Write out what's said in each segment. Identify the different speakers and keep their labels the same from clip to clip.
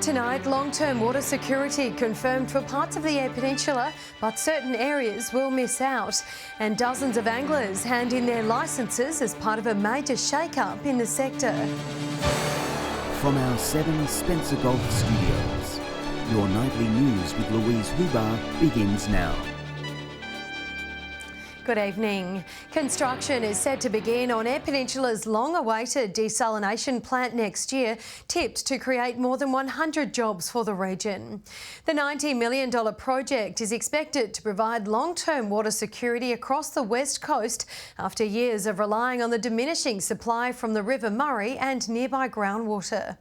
Speaker 1: Tonight, long-term water security confirmed for parts of the Eyre Peninsula, but certain areas will miss out. And dozens of anglers hand in their licences as part of a major shake-up in the sector.
Speaker 2: From our 7 Spencer Golf Studios, your nightly news with Louise Huber begins now.
Speaker 1: Good evening. Construction is set to begin on Eyre Peninsula's long-awaited desalination plant next year, tipped to create more than 100 jobs for the region. The $90 million project is expected to provide long-term water security across the west coast after years of relying on the diminishing supply from the River Murray and nearby groundwater.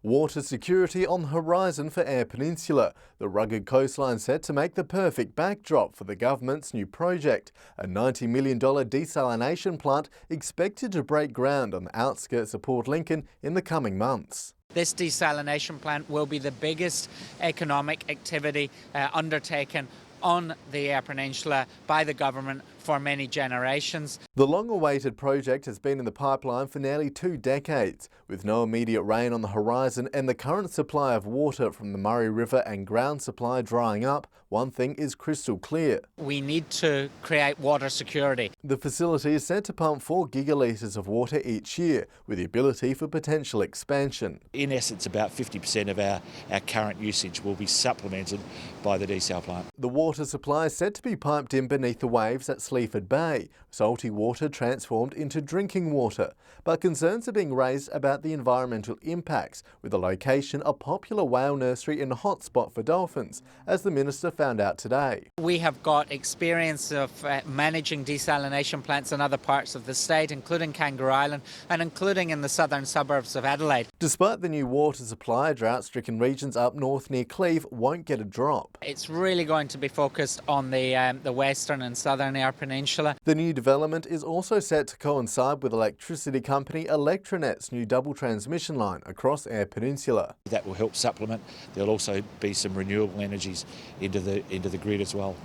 Speaker 3: Water security on the horizon for Eyre Peninsula. The rugged coastline set to make the perfect backdrop for the government's new project, a $90 million desalination plant expected to break ground on the outskirts of Port Lincoln in the coming months.
Speaker 4: This desalination plant will be the biggest economic activity undertaken on the Eyre Peninsula by the government for many generations.
Speaker 3: The long-awaited project has been in the pipeline for nearly 2 decades. With no immediate rain on the horizon and the current supply of water from the Murray River and ground supply drying up, one thing is crystal clear.
Speaker 4: We need to create water security.
Speaker 3: The facility is set to pump 4 gigalitres of water each year, with the ability for potential expansion.
Speaker 5: In essence, about 50% of our current usage will be supplemented by the desal plant.
Speaker 3: The water supply is set to be piped in beneath the waves at Sleaford Bay, salty water transformed into drinking water. But concerns are being raised about the environmental impacts, with the location a popular whale nursery and hotspot for dolphins, as the Minister found out today.
Speaker 4: We have got experience of managing desalination plants in other parts of the state, including Kangaroo Island and including in the southern suburbs of Adelaide.
Speaker 3: Despite the new water supply, drought-stricken regions up north near Cleve won't get a drop.
Speaker 4: It's really going to be focused on the western and southern Eyre Peninsula.
Speaker 3: The new development is also set to coincide with electricity company Electronet's new double transmission line across Eyre Peninsula.
Speaker 5: That will help supplement. There'll also be some renewable energies into the grid as well.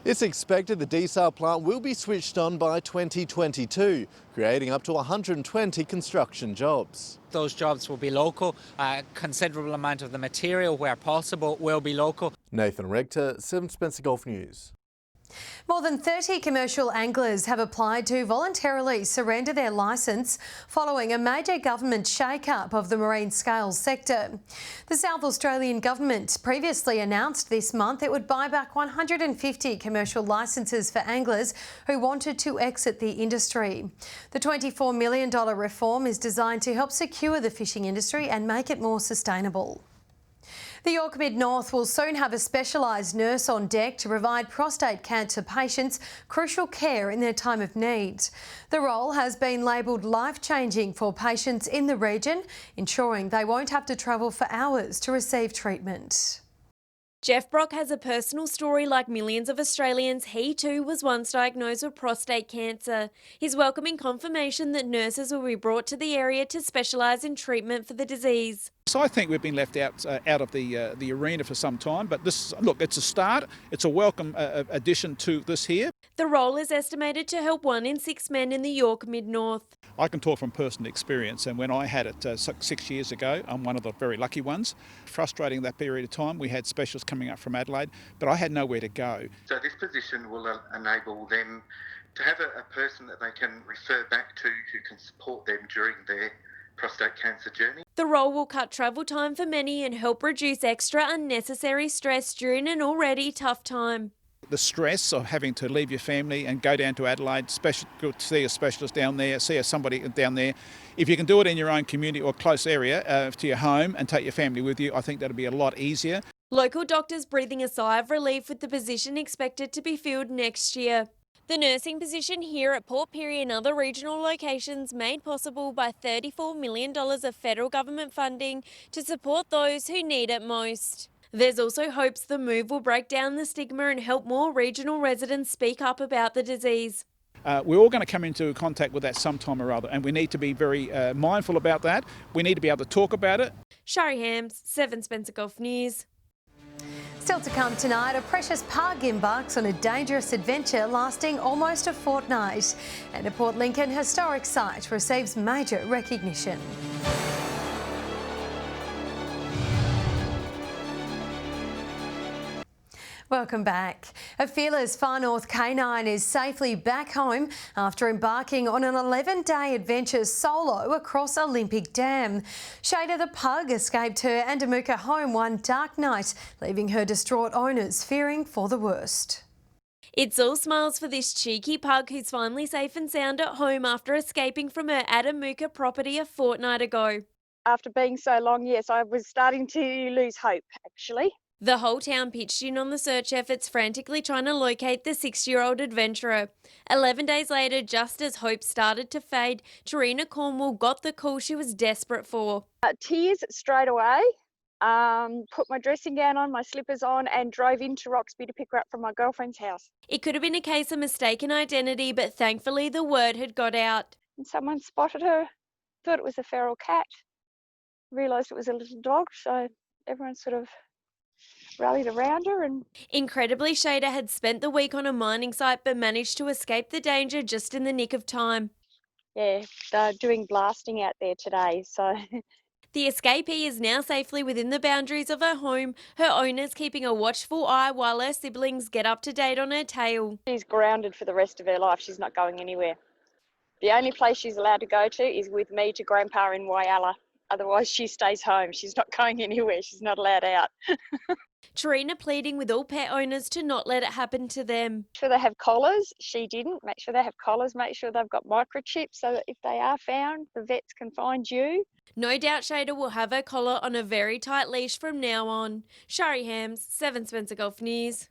Speaker 3: It's expected the desal plant will be switched on by 2022, creating up to 120 construction jobs.
Speaker 4: Those jobs will be local. A considerable amount of the material, where possible, will be local.
Speaker 3: Nathan Rector, 7 Spencer Golf News.
Speaker 1: More than 30 commercial anglers have applied to voluntarily surrender their licence following a major government shake-up of the marine scales sector. The South Australian government previously announced this month it would buy back 150 commercial licences for anglers who wanted to exit the industry. The $24 million reform is designed to help secure the fishing industry and make it more sustainable. The North will soon have a specialised nurse on deck to provide prostate cancer patients crucial care in their time of need. The role has been labelled life-changing for patients in the region, ensuring they won't have to travel for hours to receive treatment.
Speaker 6: Jeff Brock has a personal story like millions of Australians. He too was once diagnosed with prostate cancer. He's welcoming confirmation that nurses will be brought to the area to specialise in treatment for the disease.
Speaker 7: So I think we've been left out of the arena for some time, but this, look, it's a start. It's a welcome addition to this here.
Speaker 6: The role is estimated to help 1 in 6 men in the York Mid-North.
Speaker 7: I can talk from personal experience, and when I had it 6 years ago, I'm one of the very lucky ones. Frustrating that period of time. We had specialists coming up from Adelaide, but I had nowhere to go.
Speaker 8: So this position will enable them to have a person that they can refer back to who can support them during their prostate cancer journey.
Speaker 6: The role will cut travel time for many and help reduce extra unnecessary stress during an already tough time.
Speaker 7: The stress of having to leave your family and go down to Adelaide, see a specialist down there, see somebody down there. If you can do it in your own community or close area to your home and take your family with you, I think that'll be a lot easier.
Speaker 6: Local doctors breathing a sigh of relief with the position expected to be filled next year. The nursing position here at Port Pirie and other regional locations made possible by $34 million of federal government funding to support those who need it most. There's also hopes the move will break down the stigma and help more regional residents speak up about the disease.
Speaker 7: We're all going to come into contact with that sometime or other, and we need to be very mindful about that. We need to be able to talk about it.
Speaker 6: Shari Hams, 7 Spencer Golf News.
Speaker 1: Still to come tonight, a precious pug embarks on a dangerous adventure lasting almost a fortnight. And a Port Lincoln historic site receives major recognition. Welcome back. A fearless Far North canine is safely back home after embarking on an 11-day adventure solo across Olympic Dam. Shada the pug escaped her Andamuka home one dark night, leaving her distraught owners fearing for the worst.
Speaker 6: It's all smiles for this cheeky pug who's finally safe and sound at home after escaping from her Andamuka property a fortnight ago.
Speaker 9: After being so long, yes, I was starting to lose hope, actually.
Speaker 6: The whole town pitched in on the search efforts, frantically trying to locate the 6-year-old adventurer. 11 days later, just as hope started to fade, Tarina Cornwall got the call she was desperate for.
Speaker 9: Tears straight away. Put my dressing gown on, my slippers on, and drove into Roxby to pick her up from my girlfriend's house.
Speaker 6: It could have been a case of mistaken identity, but thankfully the word had got out.
Speaker 9: And someone spotted her, thought it was a feral cat, realised it was a little dog, so everyone sort of rallied around her. And
Speaker 6: incredibly, Shada had spent the week on a mining site but managed to escape the danger just in the nick of time.
Speaker 9: Yeah, they're doing blasting out there today, so...
Speaker 6: The escapee is now safely within the boundaries of her home, her owners keeping a watchful eye while her siblings get up to date on her tail.
Speaker 9: She's grounded for the rest of her life. She's not going anywhere. The only place she's allowed to go to is with me to Grandpa in Whyalla. Otherwise, she stays home. She's not going anywhere. She's not allowed out.
Speaker 6: Tarina pleading with all pet owners to not let it happen to them.
Speaker 9: Make sure they have collars. She didn't. Make sure they have collars. Make sure they've got microchips so that if they are found, the vets can find you.
Speaker 6: No doubt Shada will have her collar on a very tight leash from now on. Shari Hams, 7 Spencer Gulf News.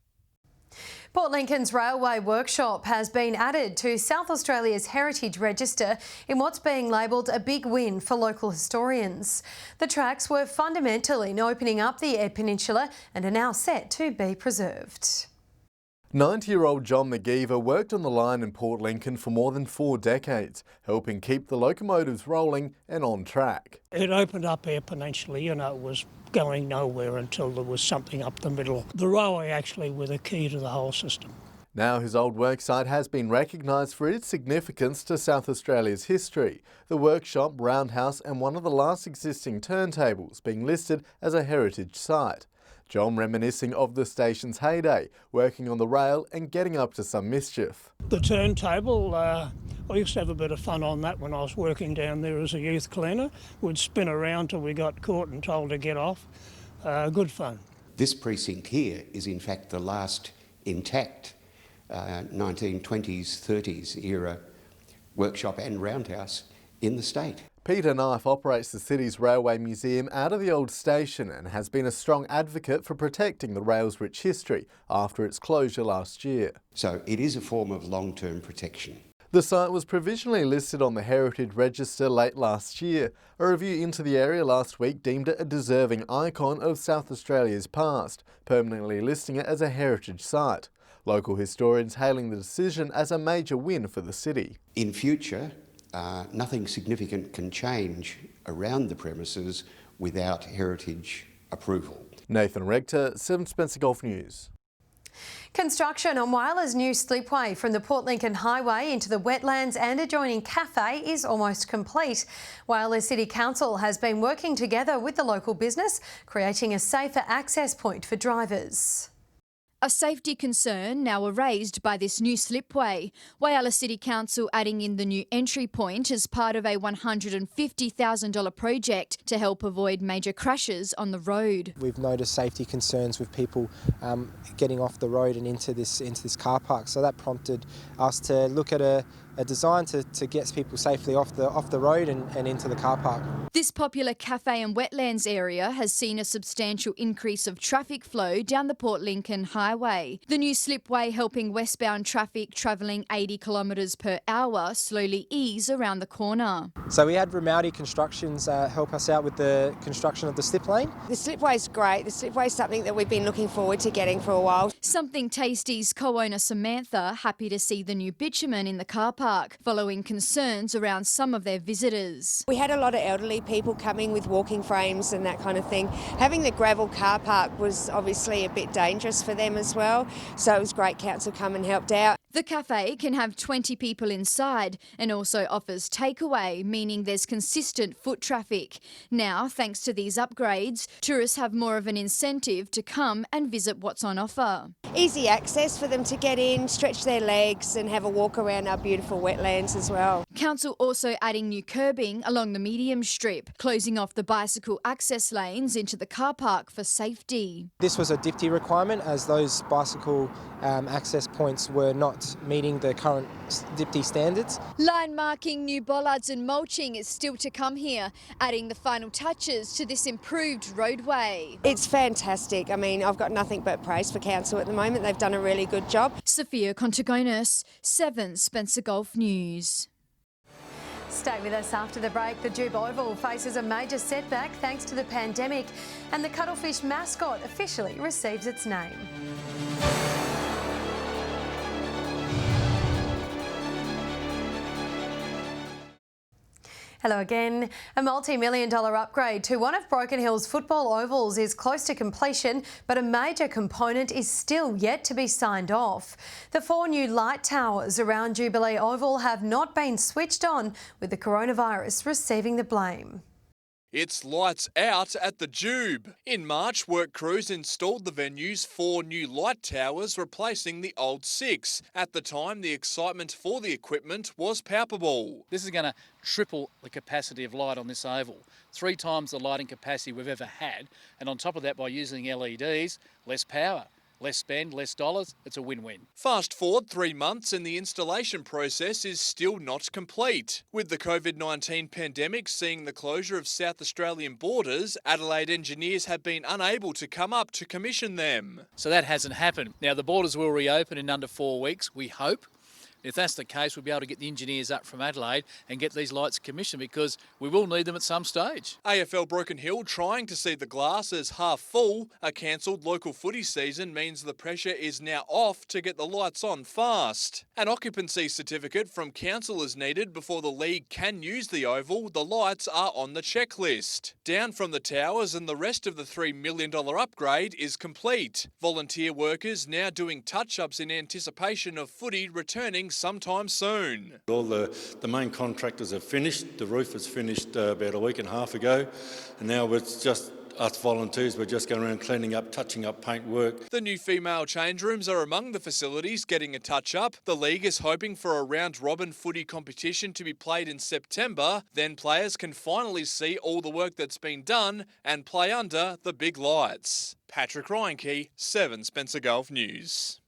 Speaker 1: Port Lincoln's Railway Workshop has been added to South Australia's Heritage Register in what's being labelled a big win for local historians. The tracks were fundamental in opening up the Eyre Peninsula and are now set to be preserved.
Speaker 3: 90-year-old John McGeever worked on the line in Port Lincoln for more than 4 decades, helping keep the locomotives rolling and on track.
Speaker 10: It opened up Eyre Peninsula, it was going nowhere until there was something up the middle. The railway actually were the key to the whole system.
Speaker 3: Now his old worksite has been recognised for its significance to South Australia's history. The workshop, roundhouse and one of the last existing turntables being listed as a heritage site. John reminiscing of the station's heyday, working on the rail and getting up to some mischief.
Speaker 10: The turntable, I used to have a bit of fun on that when I was working down there as a youth cleaner. We'd spin around till we got caught and told to get off. Good fun.
Speaker 11: This precinct here is in fact the last intact 1920s, 30s era workshop and roundhouse in the state.
Speaker 3: Peter Knife operates the city's railway museum out of the old station and has been a strong advocate for protecting the rail's rich history after its closure last year.
Speaker 11: So it is a form of long-term protection.
Speaker 3: The site was provisionally listed on the Heritage Register late last year. A review into the area last week deemed it a deserving icon of South Australia's past, permanently listing it as a heritage site. Local historians hailing the decision as a major win for the city.
Speaker 11: In future, nothing significant can change around the premises without heritage approval.
Speaker 3: Nathan Rector, 7 Spencer Gulf News.
Speaker 1: Construction on Whyala's new slipway from the Port Lincoln Highway into the wetlands and adjoining cafe is almost complete. Whyala City Council has been working together with the local business, creating a safer access point for drivers.
Speaker 12: A safety concern now raised by this new slipway. Whyala City Council adding in the new entry point as part of a $150,000 project to help avoid major crashes on the road.
Speaker 13: We've noticed safety concerns with people getting off the road and into this car park, so that prompted us to look at a design to get people safely off the road and into the car park.
Speaker 12: This popular cafe and wetlands area has seen a substantial increase of traffic flow down the Port Lincoln Highway. The new slipway helping westbound traffic travelling 80 kilometres per hour slowly ease around the corner.
Speaker 13: So we had Ramaldi Constructions help us out with the construction of the slip lane.
Speaker 14: The slipway's great. The slipway's something that we've been looking forward to getting for a while.
Speaker 12: Something Tasty's co-owner Samantha happy to see the new bitumen in the car park. park, following concerns around some of their visitors.
Speaker 14: We had a lot of elderly people coming with walking frames and that kind of thing. Having the gravel car park was obviously a bit dangerous for them as well, so it was great council come and helped out.
Speaker 12: The cafe can have 20 people inside and also offers takeaway, meaning there's consistent foot traffic. Now, thanks to these upgrades, tourists have more of an incentive to come and visit what's on offer.
Speaker 14: Easy access for them to get in, stretch their legs and have a walk around our beautiful wetlands as well.
Speaker 12: Council also adding new curbing along the medium strip, closing off the bicycle access lanes into the car park for safety.
Speaker 13: This was a DIPTI requirement as those bicycle access points were not meeting the current DIPTI standards.
Speaker 12: Line marking, new bollards and mulching is still to come here, adding the final touches to this improved roadway.
Speaker 14: It's fantastic. I mean, I've got nothing but praise for council at the moment. They've done a really good job.
Speaker 12: Sophia Contagonis, 7 Spencer Gulf News.
Speaker 1: Stay with us after the break. The Jube Oval faces a major setback thanks to the pandemic, and the cuttlefish mascot officially receives its name. Hello again. A multi-million-dollar upgrade to one of Broken Hill's football ovals is close to completion, but a major component is still yet to be signed off. The 4 new light towers around Jubilee Oval have not been switched on, with the coronavirus receiving the blame.
Speaker 15: It's lights out at the Jube. In March, work crews installed the venue's 4 new light towers, replacing the old 6. At the time, the excitement for the equipment was palpable.
Speaker 16: This is going to triple the capacity of light on this oval. 3 times the lighting capacity we've ever had. And on top of that, by using LEDs, less power. Less spend, less dollars, it's a win-win.
Speaker 15: Fast forward 3 months and the installation process is still not complete. With the COVID-19 pandemic seeing the closure of South Australian borders, Adelaide engineers have been unable to come up to commission them.
Speaker 16: So that hasn't happened. Now the borders will reopen in under 4 weeks, we hope. If that's the case, we'll be able to get the engineers up from Adelaide and get these lights commissioned because we will need them at some stage.
Speaker 15: AFL Broken Hill trying to see the glass as half full. A cancelled local footy season means the pressure is now off to get the lights on fast. An occupancy certificate from council is needed before the league can use the oval. The lights are on the checklist. Down from the towers and the rest of the $3 million upgrade is complete. Volunteer workers now doing touch-ups in anticipation of footy returning sometime soon.
Speaker 17: All the main contractors have finished. The roof was finished about a week and a half ago, and now it's just us volunteers. We're just going around cleaning up, touching up paint work.
Speaker 15: The new female change rooms are among the facilities getting a touch-up. The league is hoping for a round-robin footy competition to be played in September. Then players can finally see all the work that's been done and play under the big lights. Patrick Reinke, 7 Spencer Gulf News.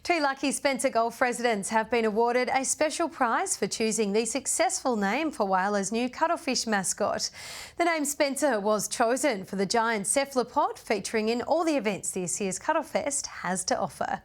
Speaker 1: 2 lucky Spencer Gulf residents have been awarded a special prize for choosing the successful name for Whyala's new cuttlefish mascot. The name Spencer was chosen for the giant cephalopod featuring in all the events this year's Cuttlefest has to offer.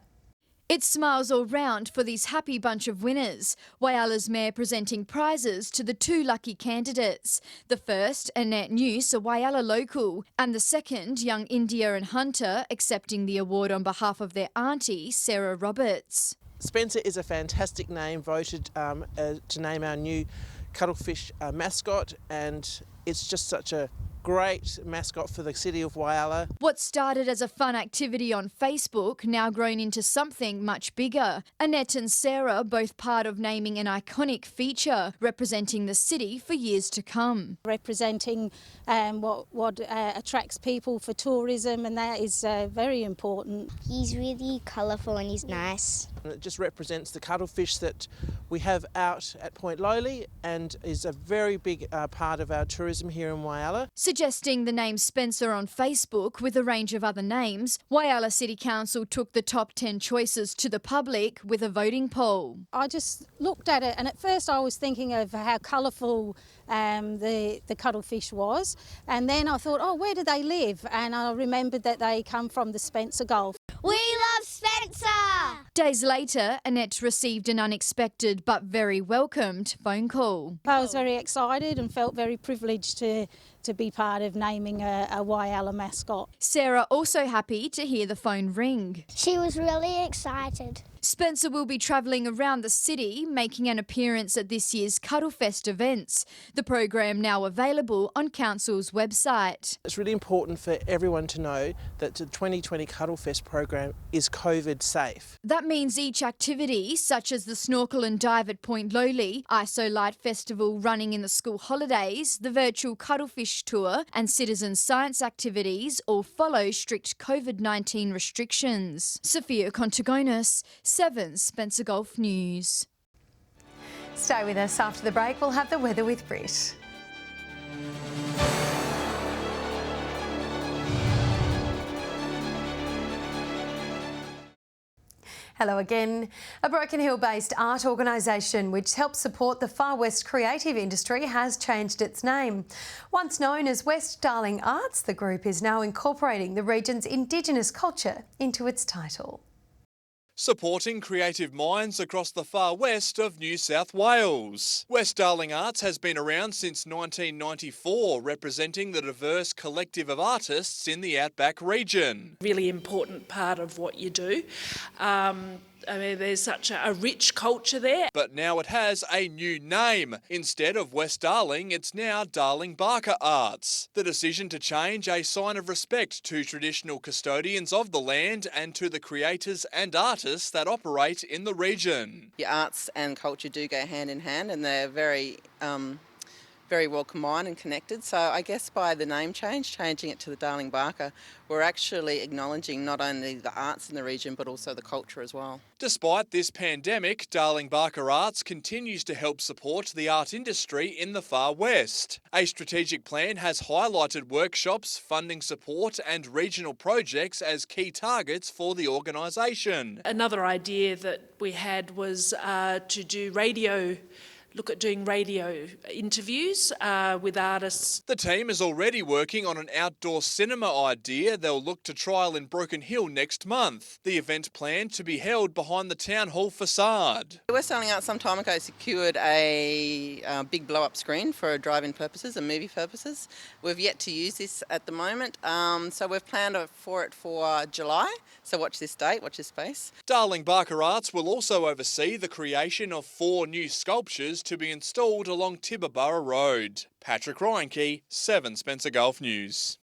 Speaker 12: It's smiles all round for this happy bunch of winners. Whyala's Mayor presenting prizes to the 2 lucky candidates. The first, Annette NEUSS, a Whyala local, and the second, young India and Hunter, accepting the award on behalf of their auntie, Sarah Roberts.
Speaker 18: Spencer is a fantastic name, voted to name our new cuttlefish mascot, and it's just such a great mascot for the city of Whyala.
Speaker 12: What started as a fun activity on Facebook now grown into something much bigger. Annette and Sarah both part of naming an iconic feature representing the city for years to come.
Speaker 19: Representing what attracts people for tourism, and that is very important.
Speaker 20: He's really colourful and he's nice.
Speaker 18: It just represents the cuttlefish that we have out at Point Lowly and is a very big part of our tourism here in Whyala.
Speaker 12: Suggesting the name Spencer on Facebook with a range of other names, Whyala City Council took the top 10 choices to the public with a voting poll.
Speaker 19: I just looked at it, and at first I was thinking of how colourful the cuttlefish was, and then I thought, oh, where do they live? And I remembered that they come from the Spencer Gulf.
Speaker 20: We love Spencer!
Speaker 12: Days later, Annette received an unexpected but very welcomed phone call.
Speaker 19: I was very excited and felt very privileged to be part of naming a Whyala mascot.
Speaker 12: Sarah also happy to hear the phone ring.
Speaker 20: She was really excited.
Speaker 12: Spencer will be travelling around the city, making an appearance at this year's Cuttlefest events. The program now available on Council's website.
Speaker 18: It's really important for everyone to know that the 2020 Cuttlefest program is COVID safe.
Speaker 12: That means each activity, such as the snorkel and dive at Point Lowly, ISO Light Festival running in the school holidays, the virtual Cuttlefish tour and citizen science activities all follow strict COVID-19 restrictions. Sophia Contagonis, 7 Spencer Gulf News.
Speaker 1: Stay with us after the break. We'll have the weather with Britt. Hello again. A Broken Hill-based art organisation which helps support the Far West creative industry has changed its name. Once known as West Darling Arts, the group is now incorporating the region's Indigenous culture into its title.
Speaker 15: Supporting creative minds across the far west of New South Wales. West Darling Arts has been around since 1994, representing the diverse collective of artists in the Outback region.
Speaker 21: Really important part of what you do. There's such a rich culture there.
Speaker 15: But now it has a new name. Instead of West Darling, it's now Darling Barker Arts. The decision to change a sign of respect to traditional custodians of the land and to the creators and artists that operate in the region.
Speaker 22: The arts and culture do go hand in hand, and they're very well combined and connected. So I guess by the name change, changing it to the Darling Barker, we're actually acknowledging not only the arts in the region but also the culture as well.
Speaker 15: Despite this pandemic, Darling Barker Arts continues to help support the art industry in the Far West. A strategic plan has highlighted workshops, funding support and regional projects as key targets for the organisation.
Speaker 21: Another idea that we had was to do look at doing radio interviews with artists.
Speaker 15: The team is already working on an outdoor cinema idea they'll look to trial in Broken Hill next month. The event planned to be held behind the Town Hall facade.
Speaker 22: West Darling Arts some time ago secured a big blow-up screen for drive-in purposes and movie purposes. We've yet to use this at the moment, so we've planned for it for July. So watch this date, watch this space.
Speaker 15: Darling Barker Arts will also oversee the creation of 4 new sculptures to be installed along Tibooburra Road. Patrick Reinke, 7 Spencer Gulf News.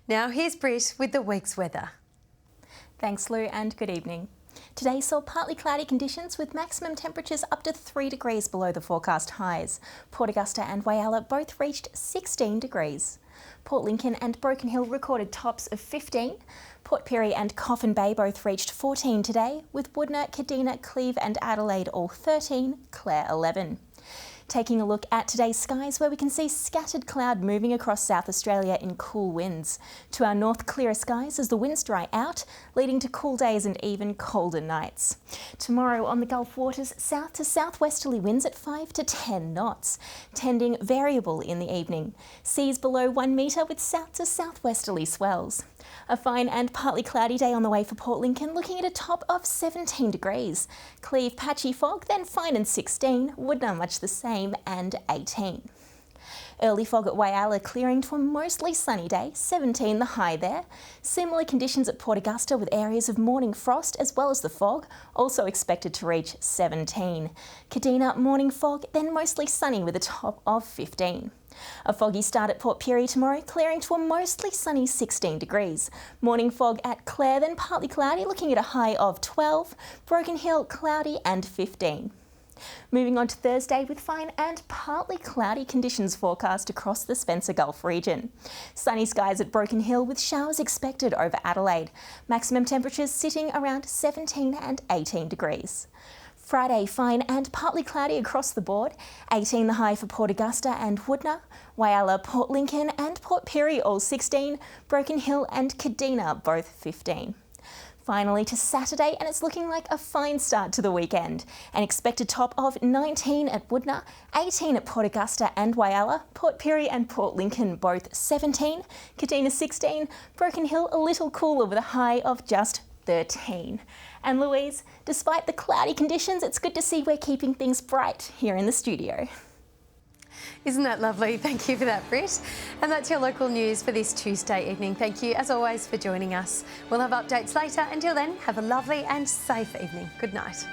Speaker 1: Now here's Britt with the week's weather.
Speaker 23: Thanks Lou and good evening. Today saw partly cloudy conditions with maximum temperatures up to 3 degrees below the forecast highs. Port Augusta and Whyalla both reached 16 degrees. Port Lincoln and Broken Hill recorded tops of 15. Port Pirie and Coffin Bay both reached 14 today, with Woodner, Kadina, Cleve and Adelaide all 13, Clare 11. Taking a look at today's skies, where we can see scattered cloud moving across South Australia in cool winds. To our north, clearer skies as the winds dry out, leading to cool days and even colder nights. Tomorrow on the Gulf waters, south to southwesterly winds at 5 to 10 knots, tending variable in the evening. Seas below 1 metre with south to southwesterly swells. A fine and partly cloudy day on the way for Port Lincoln, looking at a top of 17 degrees. Cleve, patchy fog, then fine and 16. Woodner much the same and 18. Early fog at Whyalla clearing to a mostly sunny day, 17 the high there. Similar conditions at Port Augusta with areas of morning frost as well as the fog, also expected to reach 17. Kadina, morning fog, then mostly sunny with a top of 15. A foggy start at Port Pirie tomorrow, clearing to a mostly sunny 16 degrees. Morning fog at Clare, then partly cloudy, looking at a high of 12. Broken Hill, cloudy and 15. Moving on to Thursday with fine and partly cloudy conditions forecast across the Spencer Gulf region. Sunny skies at Broken Hill with showers expected over Adelaide. Maximum temperatures sitting around 17 and 18 degrees. Friday, fine and partly cloudy across the board. 18 the high for Port Augusta and Woodner. Whyalla, Port Lincoln and Port Pirie all 16. Broken Hill and Kadina both 15. Finally to Saturday, and it's looking like a fine start to the weekend. An expected top of 19 at Woodner, 18 at Port Augusta and Whyalla, Port Pirie and Port Lincoln both 17, Kadina 16, Broken Hill a little cooler with a high of just 13. And Louise, despite the cloudy conditions, it's good to see we're keeping things bright here in the studio.
Speaker 1: Isn't that lovely? Thank you for that, Britt. And that's your local news for this Tuesday evening. Thank you, as always, for joining us. We'll have updates later. Until then, have a lovely and safe evening. Good night.